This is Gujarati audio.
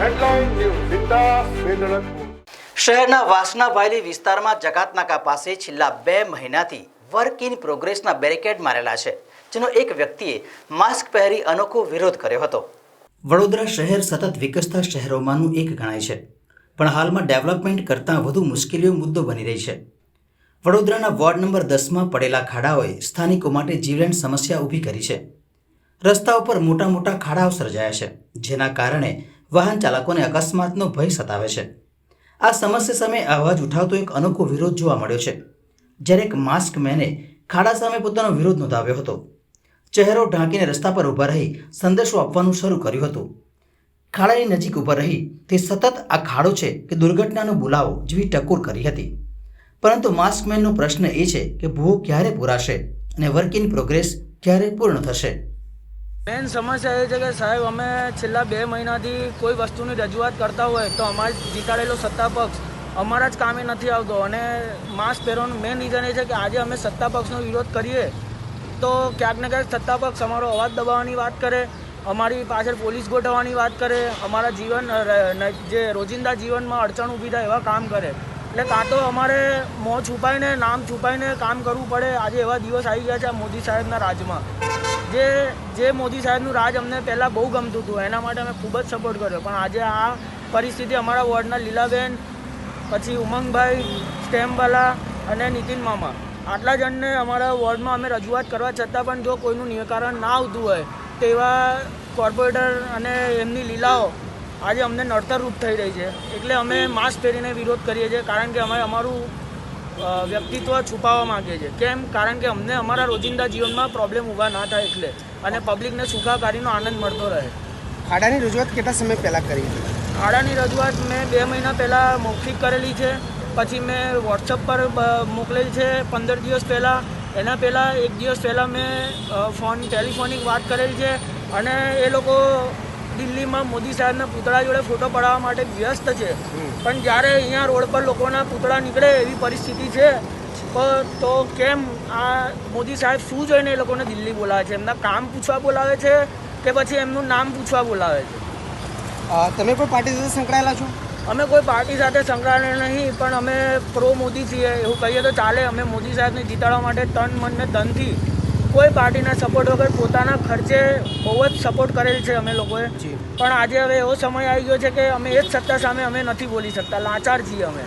હેડલાઇન ન્યૂઝ ઝિંદા વેદળતપુર શહેરના વાસનાભાયલી વિસ્તારમાં જકાતનાકા પાસે છેલ્લા 2 મહિનાથી વર્ક ઇન પ્રોગ્રેસના બેરિકેડ મારેલા છે, જેનો એક વ્યક્તિએ માસ્ક પહેરી અનોખો વિરોધ કર્યો હતો. વડોદરા શહેર સતત વિકસતા શહેરોમાંનું એક ગણાય છે, પણ હાલમાં ડેવલપમેન્ટ કરતાં વધુ મુશ્કેલીઓ મુદ્દો બની રહી છે. વડોદરાના વોર્ડ નંબર 10માં પડેલા ખાડાઓએ સ્થાનિકો માટે જીવલેણ સમસ્યા ઊભી કરી છે. રસ્તા ઉપર મોટા મોટા ખાડાઓ સર્જાયા છે, જેના કારણે વાહન ચાલકોને અકસ્માતનો ભય સતાવે છે. આ સમસ્યા સામે અવાજ ઉઠાવતો એક અનોખો વિરોધ જોવા મળ્યો છે, જ્યારે એક માસ્ક મેને ખાડા સામે પોતાનો વિરોધ નોંધાવ્યો હતો. ચહેરો ઢાંકીને રસ્તા પર ઊભા રહી સંદેશો આપવાનું શરૂ કર્યું હતું. ખાડાની નજીક ઊભા રહી તે સતત આ ખાડો છે કે દુર્ઘટનાનો બોલાવો જેવી ટકોર કરી હતી. પરંતુ માસ્કમેનનો પ્રશ્ન એ છે કે ભૂવો ક્યારે પૂરાશે અને વર્ક ઇન પ્રોગ્રેસ ક્યારે પૂર્ણ થશે. મેન સમસ્યા એ છે કે સાહેબ, અમે છેલ્લા 2 મહિનાથી કોઈ વસ્તુની રજૂઆત કરતા હોય તો અમારે જીતાડેલો સત્તા પક્ષ અમારા જ કામે નથી આવતો. અને માસ્ક પહેરવાનું મેન રીઝન એ છે કે આજે અમે સત્તા પક્ષનો વિરોધ કરીએ તો ક્યાંક ને ક્યાંક સત્તા પક્ષ અમારો અવાજ દબાવવાની વાત કરે, અમારી પાછળ પોલીસ ગોઠવવાની વાત કરે, અમારા જીવન જે રોજિંદા જીવનમાં અડચણ ઊભી થાય એવા કામ કરે. એટલે કાં તો અમારે મોં છુપાઈને, નામ છુપાઈને કામ કરવું પડે. આજે એવા દિવસ આવી ગયા છે આ મોદી સાહેબના રાજમાં. જે મોદી સાહેબનું રાજ અમને પહેલાં બહુ ગમતું હતું, એના માટે અમે ખૂબ જ સપોર્ટ કર્યો. પણ આજે આ પરિસ્થિતિ અમારા વોર્ડના લીલાબેન, પછી ઉમંગભાઈ, સ્ટેમ્પવાલા અને નીતિન મામા, આટલા જણને અમારા વોર્ડમાં અમે રજૂઆત કરવા છતાં પણ જો કોઈનું નિરાકરણ ના આવતું હોય તો એવા કોર્પોરેટર અને એમની લીલાઓ આજે અમને નડતરરૂપ થઈ રહી છે. એટલે અમે માસ્ક પહેરીને વિરોધ કરીએ છીએ, કારણ કે અમે અમારું વ્યક્તિત્વ છુપાવવા માગીએ છીએ. કેમ? કારણ કે અમને અમારા રોજિંદા જીવનમાં પ્રોબ્લેમ ઊભા ના થાય એટલે, અને પબ્લિકને સુખાકારીનો આનંદ મળતો રહે. ખાડાની રજૂઆત કેટલા સમય પહેલાં કરી? ખાડાની રજૂઆત મેં 2 મહિના પહેલાં મૌખિક કરેલી છે, પછી મેં વોટ્સઅપ પર મોકલેલી છે 15 દિવસ પહેલાં. એના પહેલાં 1 દિવસ પહેલાં મેં ટેલિફોનિક વાત કરેલી છે. અને એ લોકો દિલ્હીમાં મોદી સાહેબના પૂતળા જોડે ફોટો પડાવવા માટે વ્યસ્ત છે, પણ જ્યારે અહીંયા રોડ પર લોકોના પૂતળા નીકળે એવી પરિસ્થિતિ છે તો કેમ આ મોદી સાહેબ શું જોઈને એ લોકોને દિલ્હી બોલાવે છે? એમના કામ પૂછવા બોલાવે છે કે પછી એમનું નામ પૂછવા બોલાવે છે? તમે કોઈ પાર્ટી સાથે સંકળાયેલા છો? અમે કોઈ પાર્ટી સાથે સંકળાયેલા નહીં, પણ અમે પ્રો મોદી છીએ એવું કહીએ તો ચાલે. અમે મોદી સાહેબને જીતાડવા માટે તન, મન ને ધનથી, કોઈ પાર્ટીના સપોર્ટ વગર પોતાના ખર્ચે બહુ જ સપોર્ટ કરેલ છે અમે લોકોએ. પણ આજે હવે એવો સમય આવી ગયો છે કે અમે એ જ સત્તા સામે અમે નથી બોલી શકતા, લાચાર છીએ અમે.